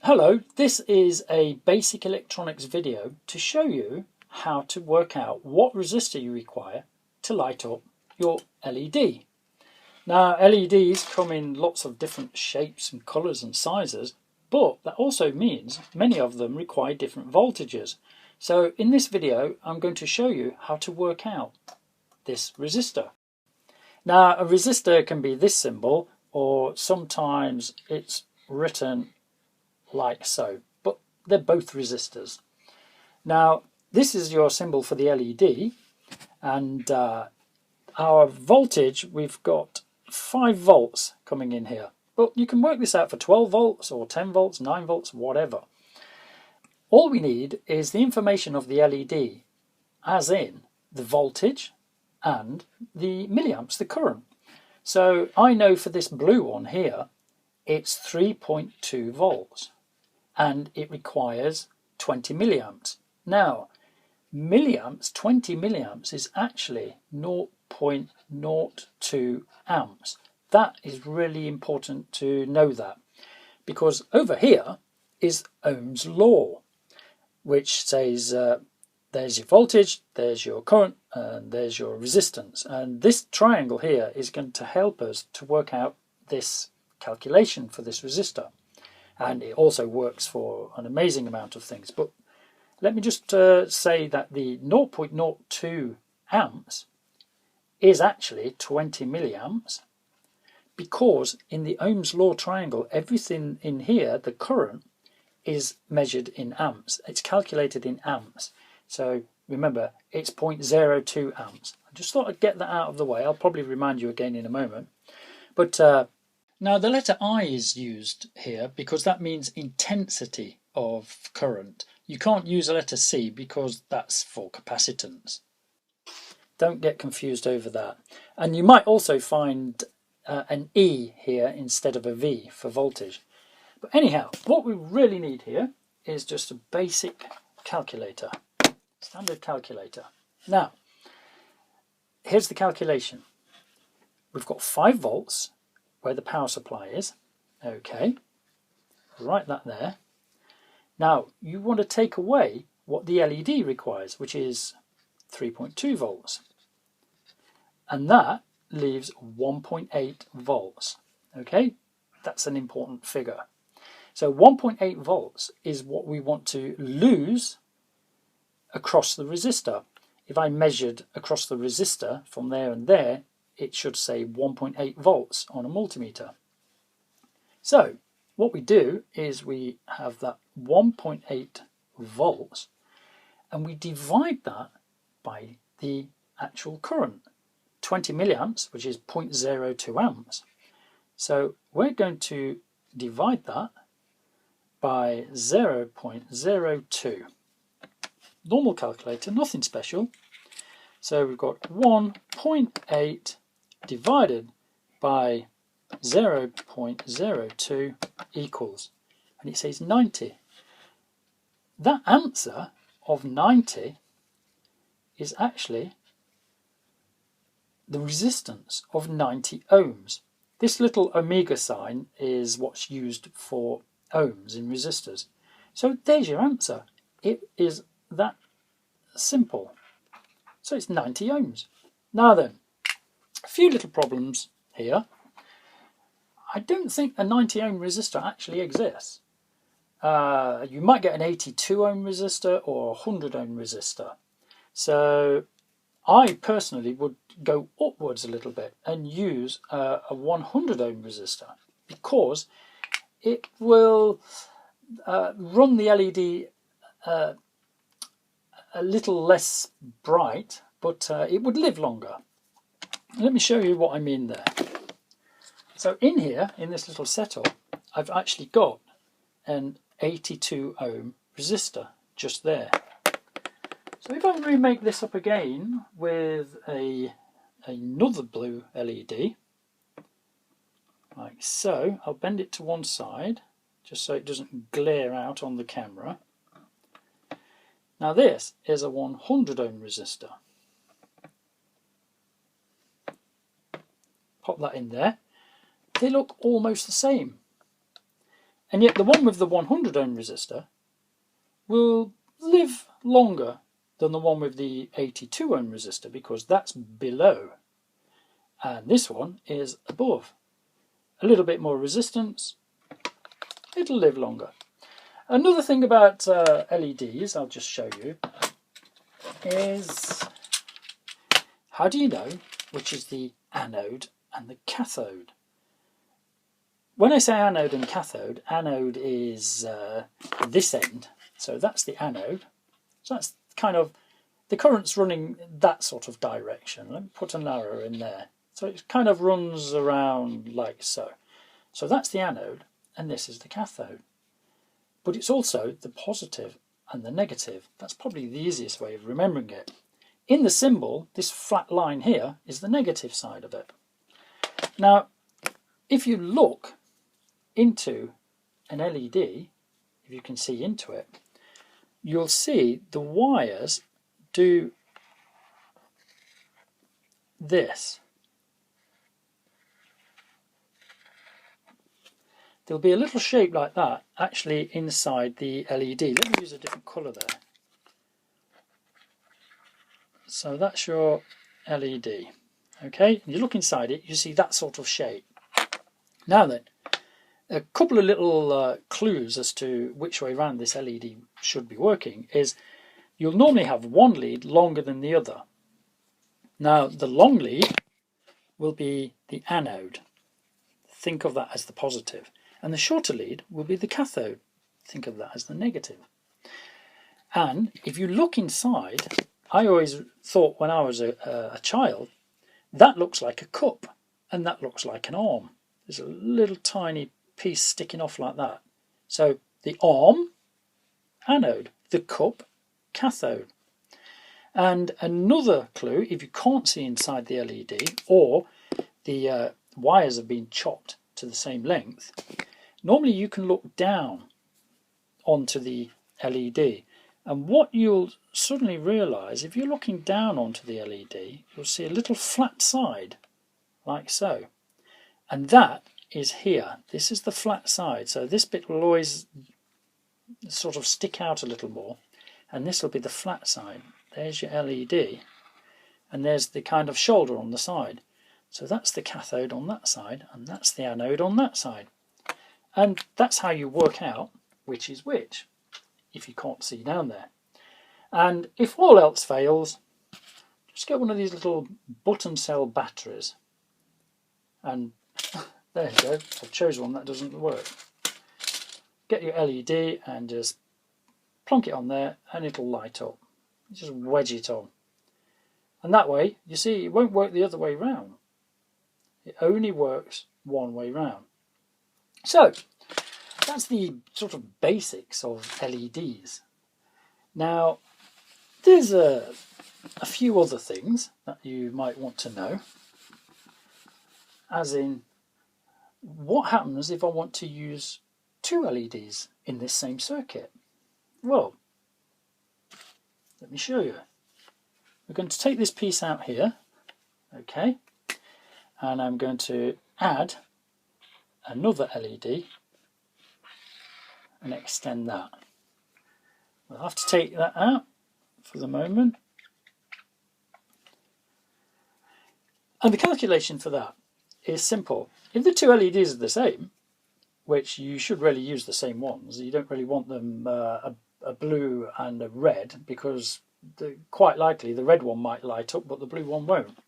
Hello, this is a basic electronics video to show you how to work out what resistor you require to light up your LED. Now, LEDs come in lots of different shapes and colours and sizes, but that also means many of them require different voltages. So in this video, I'm going to show you how to work out this resistor. Now, a resistor can be this symbol, or sometimes it's written like so, but they're both resistors. Now, this is your symbol for the LED, and our voltage, we've got 5 volts coming in here, but you can work this out for 12 volts or 10 volts, 9 volts, whatever. All we need is the information of the LED, as in the voltage and the milliamps, the current. So I know for this blue one here, it's 3.2 volts. And it requires 20 milliamps. Now, milliamps, 20 milliamps is actually 0.02 amps. That is really important to know that, because over here is Ohm's law, which says there's your voltage, there's your current, and there's your resistance. And this triangle here is going to help us to work out this calculation for this resistor. And it also works for an amazing amount of things. But let me just say that the 0.02 amps is actually 20 milliamps, because in the Ohm's law triangle, everything in here, the current, is measured in amps. It's calculated in amps. So remember, it's 0.02 amps. I just thought I'd get that out of the way. I'll probably remind you again in a moment. But now the letter I is used here because that means intensity of current. You can't use a letter C because that's for capacitance. Don't get confused over that. And you might also find an E here instead of a V for voltage. But anyhow, what we really need here is just a basic calculator, standard calculator. Now, here's the calculation. We've got 5 volts where the power supply is. Okay, write that there. Now you want to take away what the LED requires, which is 3.2 volts, and that leaves 1.8 volts. Okay, that's an important figure. So 1.8 volts is what we want to lose across the resistor. If I measured across the resistor from there and there, it should say 1.8 volts on a multimeter. So what we do is we have that 1.8 volts and we divide that by the actual current, 20 milliamps, which is 0.02 amps. So we're going to divide that by 0.02. Normal calculator, nothing special. So we've got 1.8 divided by 0.02 equals, and it says 90. That answer of 90 is actually the resistance of 90 ohms. This little omega sign is what's used for ohms in resistors. So there's your answer. It is that simple. So it's 90 ohms. Now then, a few little problems here. I don't think a 90 ohm resistor actually exists. You might get an 82 ohm resistor or a 100 ohm resistor. So I personally would go upwards a little bit and use a 100 ohm resistor, because it will run the LED a little less bright, but it would live longer. Let me show you what I mean there. So in here, in this little setup, I've actually got an 82 ohm resistor just there. So if I remake this up again with another blue LED, like so, I'll bend it to one side, just so it doesn't glare out on the camera. Now this is a 100 ohm resistor. Pop that in there. They look almost the same. And yet the one with the 100 ohm resistor will live longer than the one with the 82 ohm resistor because that's below. And this one is above. A little bit more resistance, it'll live longer. Another thing about LEDs, I'll just show you, is how do you know which is the anode and the cathode? When I say anode and cathode is this end, so that's the anode. So that's kind of, the current's running that sort of direction. Let me put an arrow in there. So it kind of runs around like so. So that's the anode, and this is the cathode. But it's also the positive and the negative. That's probably the easiest way of remembering it. In the symbol, this flat line here is the negative side of it. Now, if you look into an LED, if you can see into it, you'll see the wires do this. There'll be a little shape like that actually inside the LED. Let me use a different colour there. So that's your LED. Okay, and you look inside it, you see that sort of shape. Now then, a couple of little clues as to which way around this LED should be working is you'll normally have one lead longer than the other. Now the long lead will be the anode. Think of that as the positive. And the shorter lead will be the cathode. Think of that as the negative. And if you look inside, I always thought when I was a child, that looks like a cup and that looks like an arm. There's a little tiny piece sticking off like that. So the arm, anode, the cup, cathode. And another clue, if you can't see inside the LED or the wires have been chopped to the same length, normally you can look down onto the LED. And what you'll suddenly realise, if you're looking down onto the LED, you'll see a little flat side, like so. And that is here. This is the flat side. So this bit will always sort of stick out a little more. And this will be the flat side. There's your LED. And there's the kind of shoulder on the side. So that's the cathode on that side, and that's the anode on that side. And that's how you work out which is which, if you can't see down there. And if all else fails, just get one of these little button cell batteries. And there you go, I've chosen one that doesn't work. Get your LED and just plonk it on there and it'll light up. Just wedge it on. And that way, you see, it won't work the other way round. It only works one way round. So, that's the sort of basics of LEDs. Now, there's a few other things that you might want to know. As in, what happens if I want to use two LEDs in this same circuit? Well, let me show you. We're going to take this piece out here, okay, and I'm going to add another LED and extend that. We'll have to take that out for the moment. And the calculation for that is simple. If the two LEDs are the same, which you should really use the same ones, you don't really want them a blue and a red, because quite likely the red one might light up but the blue one won't.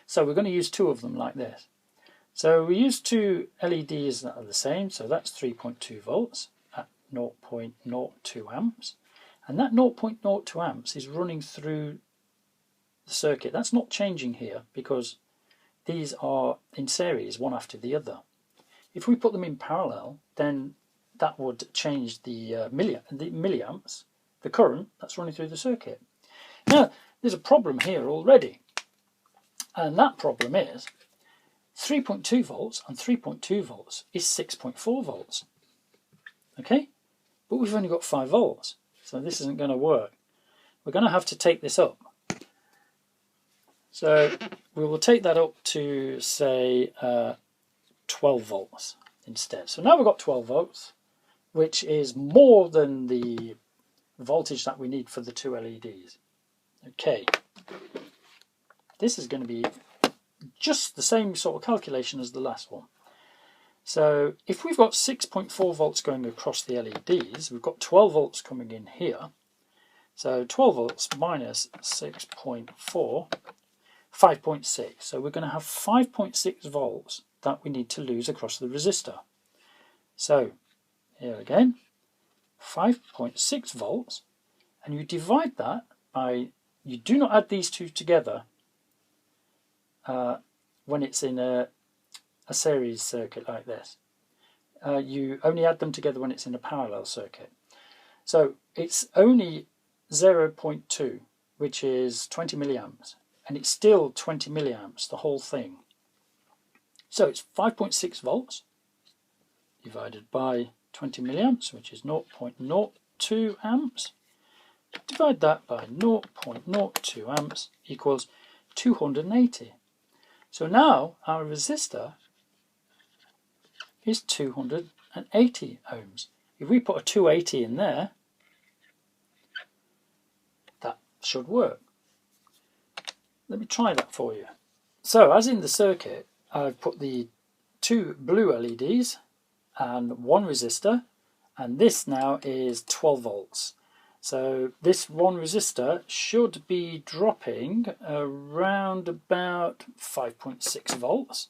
So we're going to use two of them like this. So we use two LEDs that are the same, so that's 3.2 volts at 0.02 amps. And that 0.02 amps is running through the circuit. That's not changing here because these are in series, one after the other. If we put them in parallel, then that would change the milliamps, the current that's running through the circuit. Now, there's a problem here already. And that problem is 3.2 volts and 3.2 volts is 6.4 volts. Okay? But we've only got 5 volts. So this isn't going to work. We're going to have to take this up. So we will take that up to, say, 12 volts instead. So now we've got 12 volts. which is more than the voltage that we need for the two LEDs. Okay, this is going to be just the same sort of calculation as the last one. So if we've got 6.4 volts going across the LEDs, we've got 12 volts coming in here. So 12 volts minus 6.4, 5.6. So we're going to have 5.6 volts that we need to lose across the resistor. So here again, 5.6 volts, and you divide that by, you do not add these two together when it's in a series circuit like this. You only add them together when it's in a parallel circuit. So it's only 0.2, which is 20 milliamps, and it's still 20 milliamps, the whole thing. So it's 5.6 volts divided by 20 milliamps, which is 0.02 amps. Divide that by 0.02 amps equals 280. So now our resistor is 280 ohms. If we put a 280 in there, that should work. Let me try that for you. So as in the circuit, I've put the two blue LEDs and one resistor, and this now is 12 volts. So this one resistor should be dropping around about 5.6 volts,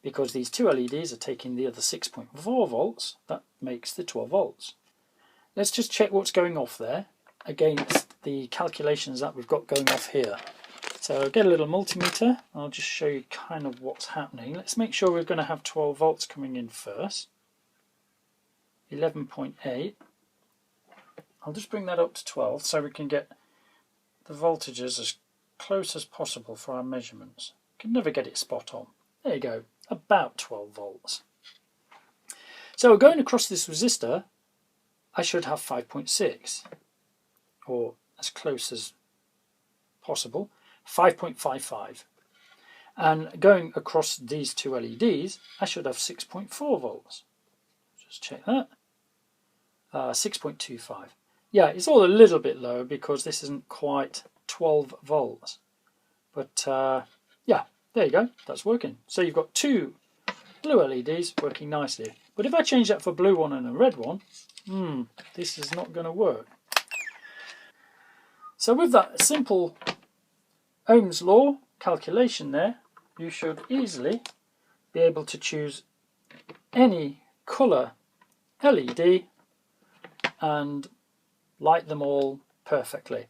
because these two LEDs are taking the other 6.4 volts. That makes the 12 volts. Let's just check what's going off there against the calculations that we've got going off here. So I'll get a little multimeter. I'll just show you kind of what's happening. Let's make sure we're going to have 12 volts coming in first. 11.8. I'll just bring that up to 12 so we can get the voltages as close as possible for our measurements. Can never get it spot on. There you go, about 12 volts. So going across this resistor, I should have 5.6, or as close as possible, 5.55. And going across these two LEDs, I should have 6.4 volts. Just check that. 6.25. Yeah, it's all a little bit lower because this isn't quite 12 volts. But yeah, there you go, that's working. So you've got two blue LEDs working nicely. But if I change that for a blue one and a red one, this is not going to work. So with that simple Ohm's law calculation there, you should easily be able to choose any colour LED and light them all perfectly.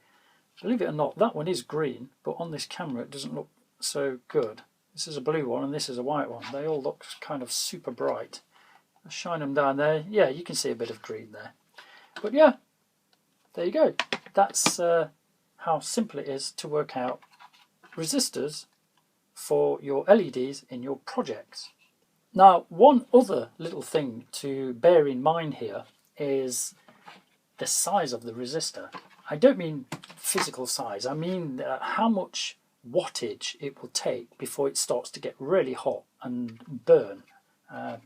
Believe it or not, that one is green, but on this camera it doesn't look so good. This is a blue one and this is a white one. They all look kind of super bright. I'll shine them down there. Yeah, you can see a bit of green there. But yeah, there you go. That's how simple it is to work out resistors for your LEDs in your projects. Now, one other little thing to bear in mind here is the size of the resistor. I don't mean physical size, I mean how much wattage it will take before it starts to get really hot and burn,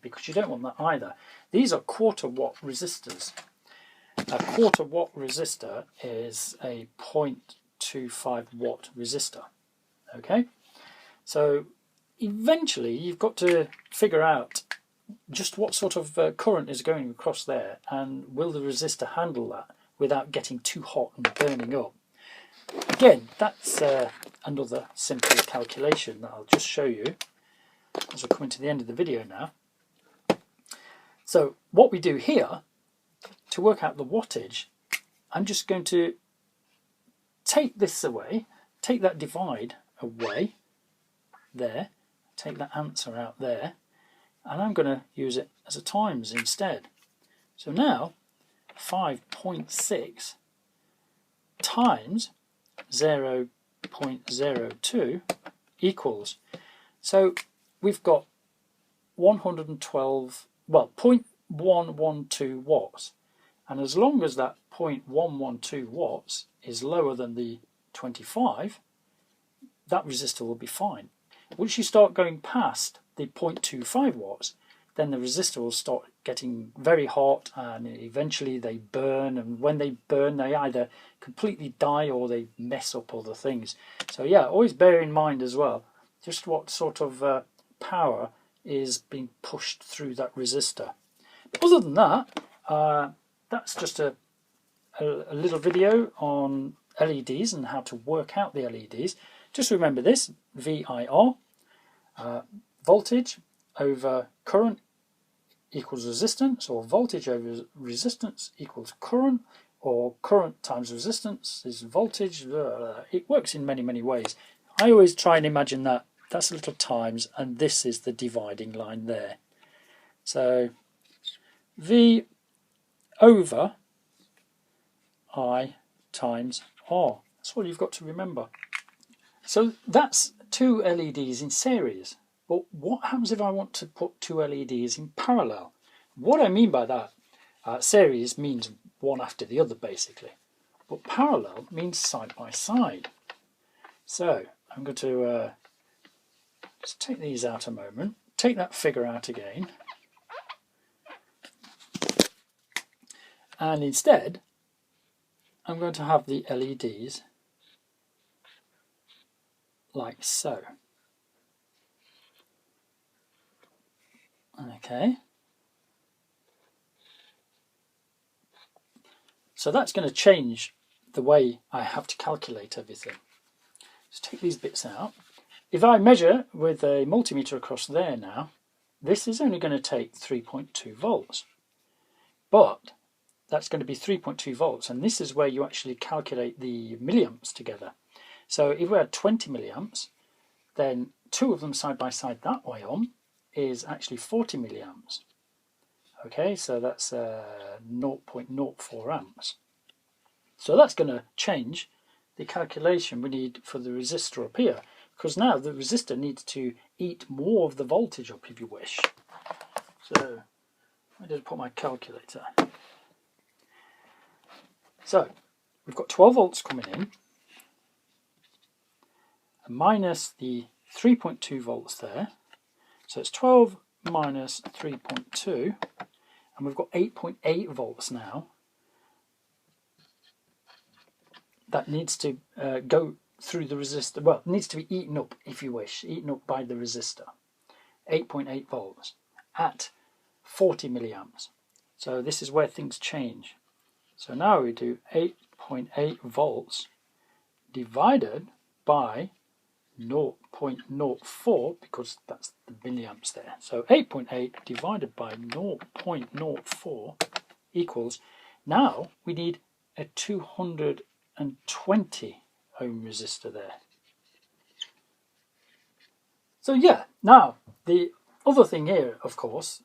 because you don't want that either. These are quarter-watt resistors. A quarter-watt resistor is a 0.25 watt resistor. Okay, so eventually you've got to figure out just what sort of current is going across there, and will the resistor handle that without getting too hot and burning up. Again, that's another simple calculation that I'll just show you as we're coming to the end of the video now. So what we do here, to work out the wattage, I'm just going to take this away, take that divide away there, take that answer out there, and I'm going to use it as a times instead. So now 5.6 times 0.02 equals, so we've got 112, well, 0.112 watts, and as long as that 0.112 watts is lower than the 25, that resistor will be fine. Once you start going past the 0.25 watts, then the resistor will start getting very hot, and eventually they burn, and when they burn they either completely die or they mess up other things. So yeah, always bear in mind as well just what sort of power is being pushed through that resistor. But other than that, that's just a little video on LEDs and how to work out the LEDs. Just remember this: VIR, voltage over current equals resistance, or voltage over resistance equals current, or current times resistance is voltage. It works in many ways. I always try and imagine that that's a little times, and this is the dividing line there. So V over I times R. That's what you've got to remember. So that's two LEDs in series. But what happens if I want to put two LEDs in parallel? What I mean by that, series means one after the other basically. But parallel means side by side. So I'm going to just take these out a moment. Take that figure out again. And instead, I'm going to have the LEDs like so. Okay. So that's going to change the way I have to calculate everything. Let's take these bits out. If I measure with a multimeter across there now, this is only going to take 3.2 volts. But that's going to be 3.2 volts, and this is where you actually calculate the milliamps together. So if we had 20 milliamps, then two of them side by side that way on is actually 40 milliamps. Okay, so that's 0.04 amps. So that's going to change the calculation we need for the resistor up here, because now the resistor needs to eat more of the voltage up, if you wish. So I just put my calculator. So we've got 12 volts coming in, minus the 3.2 volts there. So it's 12 minus 3.2, and we've got 8.8 volts now. That needs to go through the resistor. Well, it needs to be eaten up, if you wish, eaten up by the resistor. 8.8 volts at 40 milliamps. So this is where things change. So now we do 8.8 volts divided by 0.04, because that's the milliamps there. So 8.8 divided by 0.04 equals, now we need a 220 ohm resistor there. So yeah, now the other thing here, of course,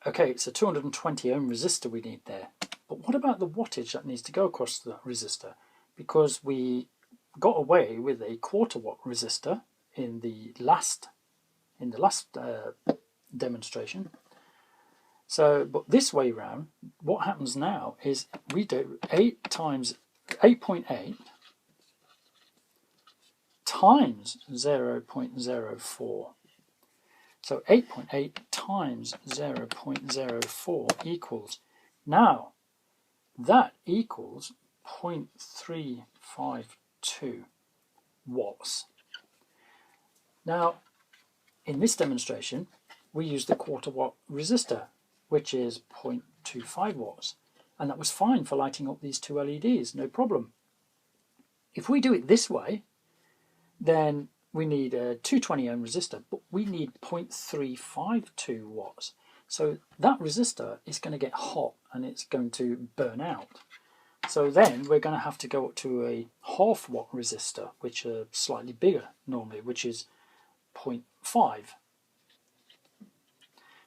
okay, it's a 220 ohm resistor we need there. But what about the wattage that needs to go across the resistor? Because we got away with a 1/4 watt resistor in the last demonstration. So, but this way round, what happens now is we do 8 times 8.8 times 0.04. So 8.8 times 0.04 equals, now that equals 0.352 watts. Now, in this demonstration, we used the 1/4 watt resistor, which is 0.25 watts, and that was fine for lighting up these two LEDs, no problem. If we do it this way, then we need a 220 ohm resistor, but we need 0.352 watts. So that resistor is going to get hot and it's going to burn out. So then we're going to have to go up to a 1/2 watt resistor, which are slightly bigger normally, which is 0.5.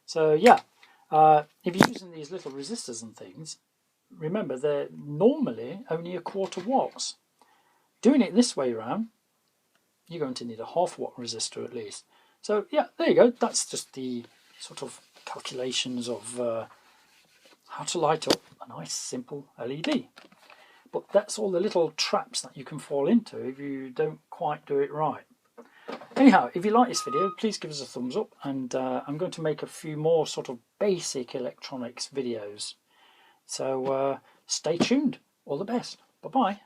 So yeah, if you're using these little resistors and things, remember they're normally only a 1/4 watts. Doing it this way around, you're going to need a 1/2 watt resistor at least. So yeah, there you go. That's just the sort of calculations of how to light up a nice simple LED. But that's all the little traps that you can fall into if you don't quite do it right. Anyhow, if you like this video, please give us a thumbs up, and I'm going to make a few more sort of basic electronics videos. So stay tuned. All the best. Bye-bye.